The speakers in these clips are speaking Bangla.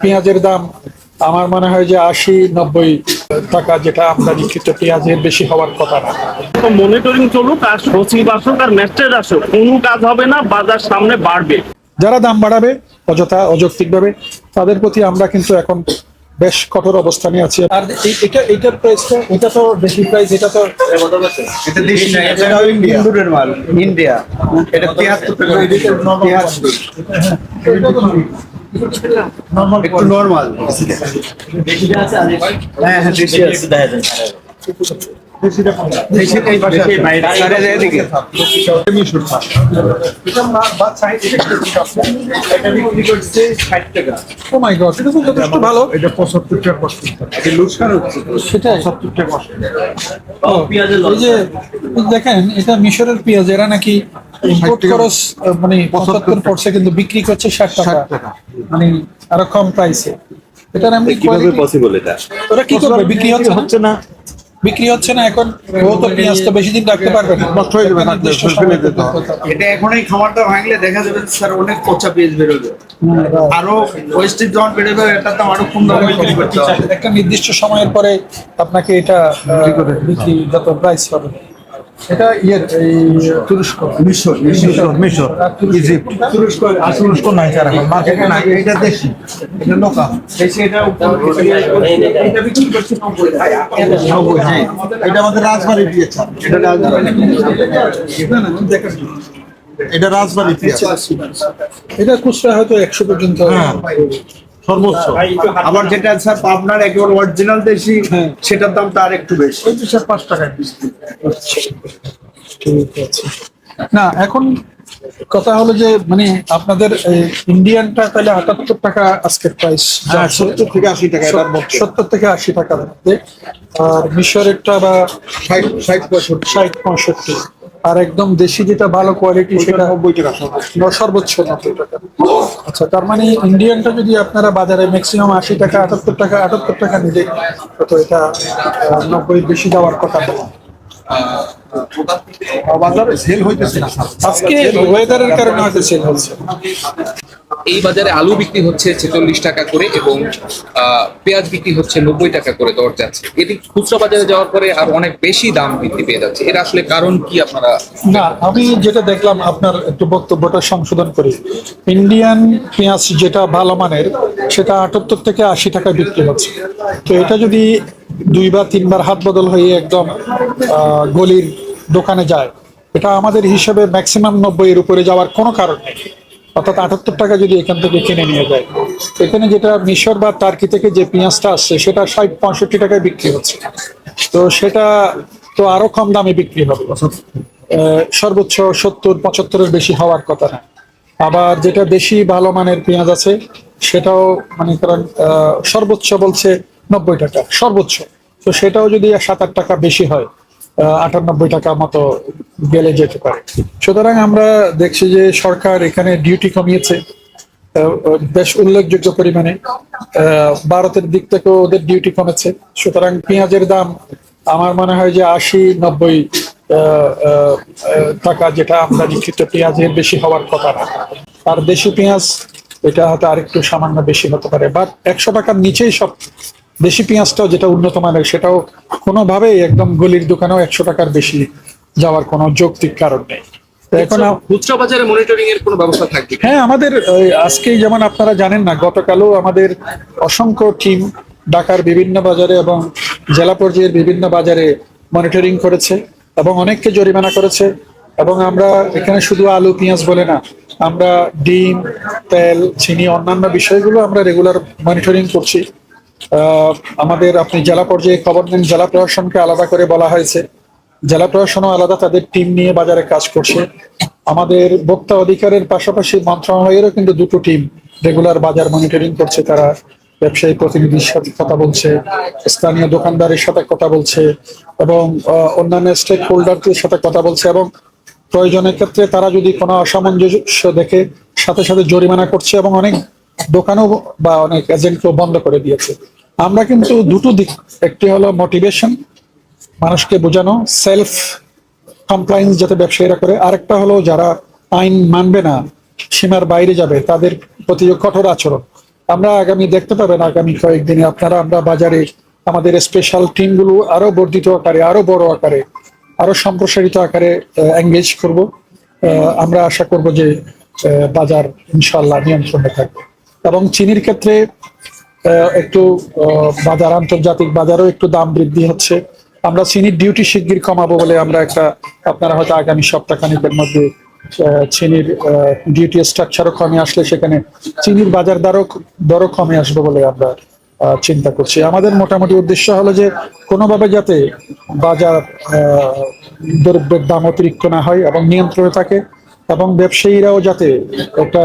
পেঁয়াজের দাম আমার মনে হয় যে ৮০-৯০ টাকা, যেটা আমদানিকৃত পেঁয়াজের বেশি হওয়ার কথা না। মনিটরিং চলুক আর সচিব আসুক আর ম্যাজিস্ট্রেট আসুক, কোনো কাজ হবে না, বাজার সামনে বাড়বে। যারা দাম বাড়াবে অযথা অযৌক্তিকভাবে, তাদের প্রতি আমরা কিন্তু এখন বেশ কঠোর অবস্থানে আছি। আর এটার প্রাইসটা, এটা তো দেশি প্রাইস, এটা তো এটা দেশি না, এটা ইন্দুরের মাল, ইন্ডিয়া। এটা ৭৩ টাকা, ৭৩ একটু নরমাল। হ্যাঁ হ্যাঁ, দেশি আছে। ভালো। এটা ৭৫ টাকা কষ্ট, লোকসান হচ্ছে সেটাই ৭০ টাকা কষ্ট। এই যে দেখেন, এটা মিশরের পেঁয়াজ, এরা নাকি ইম্পোর্ট খরচ মানে ৭৫ পড়ছে, কিন্তু বিক্রি করছে ৬০ টাকা, মানে আরো কম প্রাইসে। এটার এমনি কিভাবে পসিবল এটা? ওরা কি করবে? বিক্রি হচ্ছে না, বিক্রি হচ্ছে না। এখন ও তো পেঁয়াজ তো বেশি দিন রাখতে পারবে না, নষ্ট হয়ে যাবে। এটা এখনই খামারটা ভাঙলে দেখা যাবে স্যার অনেক পচা পেঁয়াজ বেরোবে, আরো ওয়েস্টেজ যখন বেরোবে এটা তো আরো কম দামে বিক্রি করতে হবে। একটা নির্দিষ্ট সময়ের পরে আপনাকে এটা বিক্রি যত প্রাইস হবে। এটা এই তুরস্ক, মিশর, ইজিপ্ট, তুরস্ক নাই স্যার, এখন মার্কেটে নাই। এটা দেশি, এটা লোকাল দেশি। এটা এটা বিক্রি করছে ৯০ টাকা। হ্যাঁ, এটা আমাদের রাজবাড়ি দিয়েছে। এটা রাজবাড়ি, এটা রাজবাড়ি দিয়েছে। এটা খুচরা হয়তো ১০০ পর্যন্ত সর্বোচ্চ। আবার যেটা স্যার পাবনার একেবারে অরিজিনাল দেশি, সেটার দাম তার একটু বেশি, ৫ টাকা। ঠিক আছে। না, এখন কথা হলো যে মানে আপনাদের ইন্ডিয়ানটা তাহলে ৭৮ টাকা আজকের প্রাইস, ৭০ থেকে ৮০ টাকা, ৭০ থেকে ৮০ টাকার মধ্যে। আর মিশরেরটা বা ৬০-৬৫, আর একদম দেশি যেটা ভালো কোয়ালিটি সেটা ৯০ টাকা সর্বোচ্চ ৯০ টাকা। আচ্ছা, তার মানে ইন্ডিয়ানটা যদি আপনারা বাজারে ম্যাক্সিমাম ৮০ টাকা, ৭৮ টাকা নিলে, তো এটা ৯০ বেশি যাওয়ার কথা না। বাজারে সেল হইতেছে না আজকে ওয়েদারের কারণে হয়তো সেল হচ্ছে। এই বাজারে আলু বিক্রি হচ্ছে ৪৬ টাকা করে এবং পেঁয়াজ বিক্রি হচ্ছে ৯০ টাকা করে দর যাচ্ছে। এটি খুচরা বাজারে যাওয়ার পরে আর অনেক বেশি দাম বৃদ্ধি পেয়ে যাচ্ছে। এর আসলে কারণ কি আপনারা? না, আমি যেটা দেখলাম, আপনার একটু বক্তব্যটা সংশোধন করি। ইন্ডিয়ান পেঁয়াজ যেটা ভালো মানের, সেটা ৭৮ থেকে ৮০ টাকায় বিক্রি হচ্ছে। তো এটা যদি ২ বা ৩ বার হাত বদল হয়ে একদম গলির দোকানে যায়, এটা আমাদের হিসেবে ম্যাক্সিমাম ৯০ এর উপরে যাওয়ার কোনো কারণ নেই। অর্থাৎ ৭৮ টাকা যদি এখান থেকে কিনে নিয়ে যায়, এখানে যেটা মিশর বা টার্কি থেকে যে পেঁয়াজটা আসছে সেটা ৬০-৬৫ টাকায় বিক্রি হচ্ছে। তো সেটা তো আরো কম দামে বিক্রি হবে, সর্বোচ্চ ৭০-৭৫-এর বেশি হওয়ার কথা না। আবার যেটা বেশি ভালো মানের পেঁয়াজ আছে, সেটাও মানে কারণ সর্বোচ্চ বলছে ৯০ টাকা সর্বোচ্চ। তো সেটাও যদি ৭-৮ টাকা বেশি হয়, ৯৮ টাকা মতো গেলে যেতে পারে। সুতরাং আমরা দেখছি যে সরকার এখানে ডিউটি কমিয়েছে বেশ উল্লেখযোগ্য পরিমাণে। ভারতের দিক থেকেও ওদের ডিউটি কমেছে। সুতরাং পেঁয়াজের দাম আমার মনে হয় যে ৮০-৯০ টাকা, যেটা আমদানিকৃত পেঁয়াজের বেশি হওয়ার কথা না। আর দেশি পেঁয়াজ এটা হয়তো আরেকটু সামান্য বেশি হতে পারে, বাট ১০০ টাকার নিচেই সব দেশি পেঁয়াজটাও যেটা উন্নত মানের, সেটাও কোনোভাবেই একদম গলির দোকানেও ১০০ টাকার বেশি যাওয়ার কোনো যৌক্তিক কারণ নেই। এখন খুচরা বাজারে মনিটরিং এর কোনো ব্যবস্থা থাকবে? হ্যাঁ, আমাদের আজকে যেমন আপনারা জানেন না, গতকালও আমাদের অসংখ্য টিম ঢাকার বিভিন্ন বাজারে এবং জেলা পর্যায়ের বিভিন্ন বাজারে মনিটরিং করেছে এবং অনেককে জরিমানা করেছে। এবং আমরা এখানে শুধু আলু পেঁয়াজ বলে না, আমরা ডিম, তেল, চিনি, অন্যান্য বিষয়গুলো আমরা রেগুলার মনিটরিং করছি। আমাদের আপনি জেলা পর্যায়ে খবর নেন, জেলা প্রশাসনকে আলাদা করে বলা হয়েছে, জেলা প্রশাসনও আলাদা তাদের টিম নিয়ে বাজারে কাজ করছে। আমাদের ভোক্তা অধিকারের পাশাপাশি মন্ত্রণালয়েরও কিন্তু ২টো টিম রেগুলার বাজার মনিটরিং করছে। তারা ব্যবসায়ী প্রতিনিধির সাথে কথা বলছে, স্থানীয় দোকানদারের সাথে কথা বলছে এবং অন্যান্য স্টেক হোল্ডারদের সাথে কথা বলছে, এবং প্রয়োজনের ক্ষেত্রে তারা যদি কোনো অসামঞ্জস্য দেখে সাথে সাথে জরিমানা করছে, এবং অনেক দোকানও বা অনেক এজেন্টকেও বন্ধ করে দিয়েছে। আমরা কিন্তু ২টো দিক, একটি হলো মোটিভেশন, মানুষকে বোঝানো, সেলফ কমপ্লায়েন্স যাতে ব্যবসায়ীরা করে, আরেকটা হলো যারা আইন মানবে না, সীমার বাইরে যাবে, তাদের প্রতি কঠোর আচরণ। আমরা আগামী দেখতে পাবেন আগামী কয়েকদিনে আপনারা আমরা বাজারে আমাদের স্পেশাল টিমগুলো আরো বর্ধিত আকারে, আরো বড় আকারে, আরো সম্প্রসারিত আকারে এঙ্গেজ করব। আমরা আশা করব যে বাজার ইনশাআল্লাহ নিয়ন্ত্রণে থাকবে। এবং চিনির ক্ষেত্রে একটু বাজার, আন্তর্জাতিক বাজারও একটু দাম বৃদ্ধি হচ্ছে। আমরা চিনির ডিউটি শিগগির কমাবো বলে আমরা আপনারা হয়তো আগামী সপ্তাহখানেকের মধ্যে চিনির ডিউটি স্ট্রাকচারও কমে আসলে সেখানে চিনির বাজার দরও কমে আসবে বলে আমরা চিন্তা করছি। আমাদের মোটামুটি উদ্দেশ্য হলো যে কোনোভাবে যাতে বাজার দ্রব্যের দাম অতিরিক্ত না হয় এবং নিয়ন্ত্রণে থাকে, এবং ব্যবসায়ীরাও যাতে একটা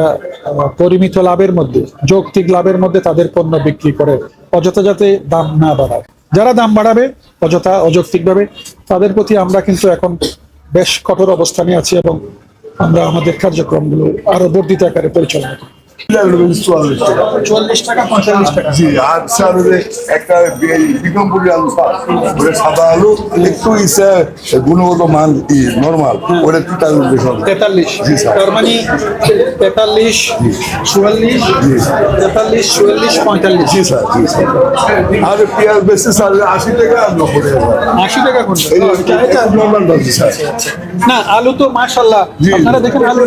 পরিমিত লাভের মধ্যে, যৌক্তিক লাভের মধ্যে তাদের পণ্য বিক্রি করে, অযথা যাতে দাম না বাড়ায়। যারা দাম বাড়াবে অযথা অযৌক্তিকভাবে, তাদের প্রতি আমরা কিন্তু এখন বেশ কঠোর অবস্থানে আছি এবং আমরা আমাদের কার্যক্রমগুলো আরো বর্ধিত আকারে পরিচালনা করি। 44 টাকা 45 টাকা। জি, আচ্ছা একটা বিক্রমপুরি আলু ওটা সাদা আলু একটু ইসে গুণগত মান নর্মাল, ওটা 43। জি স্যার। তার মানে 43, 44, 43, 44, 45। জি স্যার, জি স্যার। আর পেঁয়াজ বেশি স্যার 80 টাকা আর 90 টাকা। 80 টাকা কোনটা? এই এটা নর্মাল দাম স্যার। না, আলু তো মাশাআল্লাহ, জি। আপনারা দেখেন আলু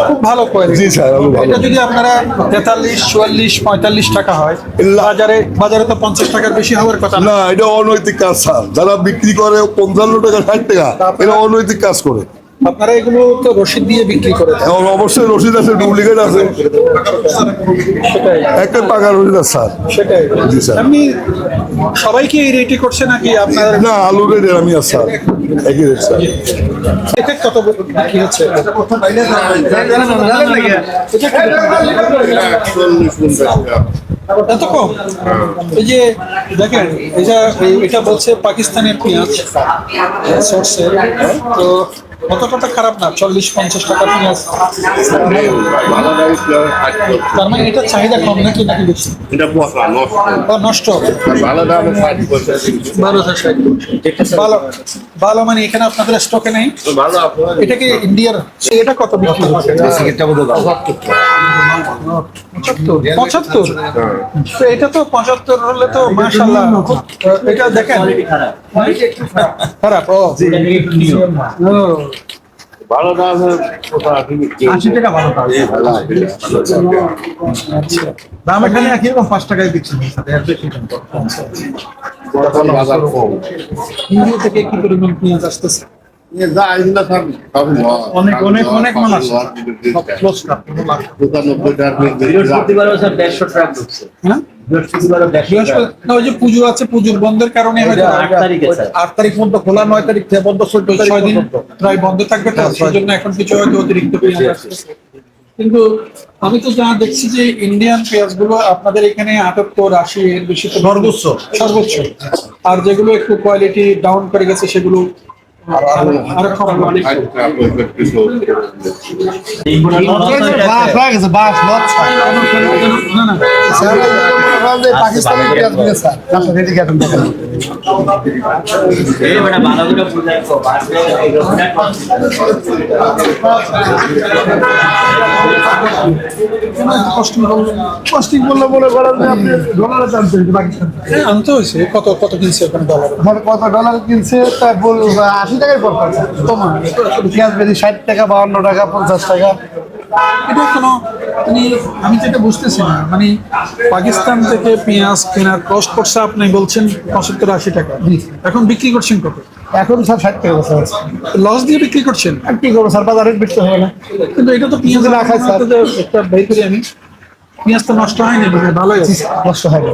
খুব ভালো কোয়ালিটি। জি স্যার, আলু ভালো। এটা যদি আপনারা 43, 44, 45 টাকা হয়, বাজারে তো 50 টাকার বেশি হওয়ার কথা না। না, এটা অনৈতিক কাজ স্যার। যারা বিক্রি করে 55 টাকা 60 টাকা, এটা অনৈতিক কাজ করে। আপনারা এগুলো তো রসিদ দিয়ে বিক্রি করে দেন। এবং অবশ্যই রসিদ আছে, ডুপ্লিকেট আছে, সেটাই একটা টাকা রসিদ আছে স্যার। সেটাই জি স্যার। আপনি সবাইকে এই রেটই করছে নাকি আপনার? না, আলু রেট আমি আছে স্যার, একই রেট স্যার। এটা কত বিক্রি হচ্ছে? এত কম? এই যে দেখেন, এটা বলছে পাকিস্তানের পেঁয়াজ সোর্সের, তো কতটা খারাপ না, 40-50 টাকা পেঁয়াজ। তার মানে এটা চাহিদা কম নাকি বেশি? এটা পচা নষ্ট বা নষ্ট ভালো দামে 60%। ভালো ভালো মানে এখানে আপনাদের স্টকে নেই? ভালো আপনার এটা কি ইন্ডিয়ার? এটা কত বিক্রি হচ্ছে? 75। তো এটা তো 75 হলে তো মাশাআল্লাহ, এটা দেখেন খারাপ। ও ভালো দামে কোথা থেকে 80 টাকা ভালো দাম। আচ্ছা, দাম এখানে একই রকম 5 টাকায় দিচ্ছি স্যার, এর বেশি দাম। বাজার কম ইন্ডিয়া থেকে কি পরিমাণ পেঁয়াজ আসতেছে? যা আইলা স্যার সবই অনেক মাল আসে। সব ক্লোজ কাট। 95 টাকা বৃহস্পতিবারও স্যার 150 ট্রাক ঢুকছে। হ্যাঁ, বৃহস্পতিবারও 150 ট্রাক। না, ওই যে পুজো আছে, পুজোর বন্ধের কারণে হয়তো 8 তারিখে স্যার। 8 তারিখ পর্যন্ত খোলা, 9 তারিখ থেকে বন্ধ, 14 তারিখ 6 দিন পর্যন্ত। প্রায় বন্ধ থাকবে, তো সেই জন্য এখন কিছু হয়তো অতিরিক্ত পেঁয়াজ আসতেছে। কিন্তু আমি তো যা দেখছি যে ইন্ডিয়ান পেঁয়াজগুলো আপনাদের এখানে 78, 80 এর বেশি তো সর্বোচ্চ। আর যেগুলো একটু কোয়ালিটি ডাউন করে গেছে সেগুলো আরো কম। অনেক না না, পাকিস্তানি পেঁয়াজ মিলে স্যার, আপনার রেডি কাটুন দেখেন। এই বেটা বালাগুলো পূজা কো বাসে কস্টিং বললে মনে করেন যে আপনি ডলারে জানতেন যে পাকিস্তান হ্যাঁ, আনতে হয়েছে। কত কিনছে এখন ডলার? এখন কত ডলার কিনছে তা বল 80 টাকায় পড়ছে তোমার। পেঁয়াজ বেশি 60 টাকা, 52 টাকা, 50 টাকা। এটা কোনো আমি যেটা বুঝতেছি না, মানে পাকিস্তান থেকে পেঁয়াজ কেনার কস্ট করছে আপনি বলছেন 75-80 টাকা, এখন বিক্রি করছেন কত? এখন স্যার 60 টাকা বছর আছে। লস দিয়ে বিক্রি করছেন? আর কি করবো স্যার, বাজার রেট বিকতে হবে না। কিন্তু এটা তো পেঁয়াজ না খাই স্যার। একটা বের করি আমি, পেঁয়াজ তো নষ্ট হয়নি, ভালোই আছে। নষ্ট হয় না।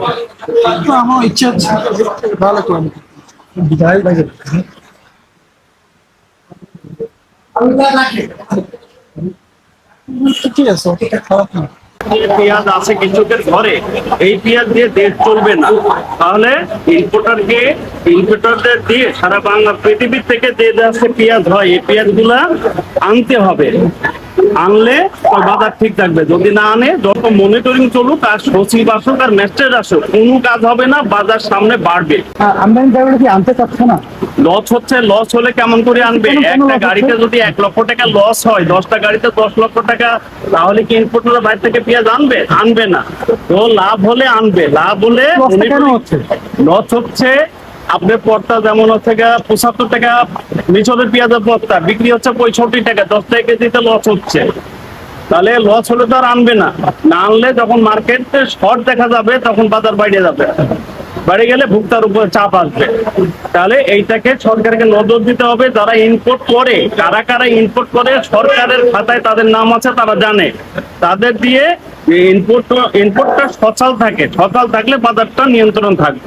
তো আমার ইচ্ছা হচ্ছে ভালো করে বিদায় ভাই। ঠিক আছে, অতটা খারাপ না। যে পেঁয়াজ আছে কৃষকের ঘরে, এই পেঁয়াজ দিয়ে দেশ চলবে না। তাহলে ইম্পোর্টারদের দিয়ে সারা বাংলা পৃথিবীর থেকে যে দেশে পেঁয়াজ হয়, এই পেঁয়াজগুলা আনতে হবে। আনলে ওর বাজার ঠিক থাকবে, যদি না আনে যত মনিটরিং চলুক আর সচিব আসুক আর ম্যাজিস্ট্রেট আসুক কোনো কাজ হবে না, বাজার সামনে বাড়বে। আমদানি ড্রাইভার কি আনতে চাচ্ছে না? লস হচ্ছে, লস হলে কেমন করে আনবে? একটা গাড়িতে যদি 1 লক্ষ টাকা লস হয়, 10টা গাড়িতে 10 লক্ষ টাকা, তাহলে কি ইম্পোর্টাররা বাইরে থেকে পেঁয়াজ আনবে? আনবে না। তো লাভ হলে আনবে, লাভ হলে লসটা কেন হচ্ছে? লস হচ্ছে আপনার পড়তা যেমন হচ্ছে 75 টাকা মিশরের পেঁয়াজের পড়তা বিক্রি হচ্ছে 65 টাকা, 10 টাকা কেজিতে লস হচ্ছে। তাহলে লস হলে তো আর আনবে না, না আনলে যখন মার্কেটে শর্ট দেখা যাবে তখন বাজার বাইরে যাবে, বাইরে গেলে ভোক্তার উপর চাপ আসবে। তাহলে এইটাকে সরকারকে নজর দিতে হবে, যারা ইম্পোর্ট করে, কারা কারা ইম্পোর্ট করে সরকারের খাতায় তাদের নাম আছে, তারা জানে, তাদের দিয়ে ইম্পোর্টটা সচল থাকে, সচল থাকলে বাজারটা নিয়ন্ত্রণ থাকবে।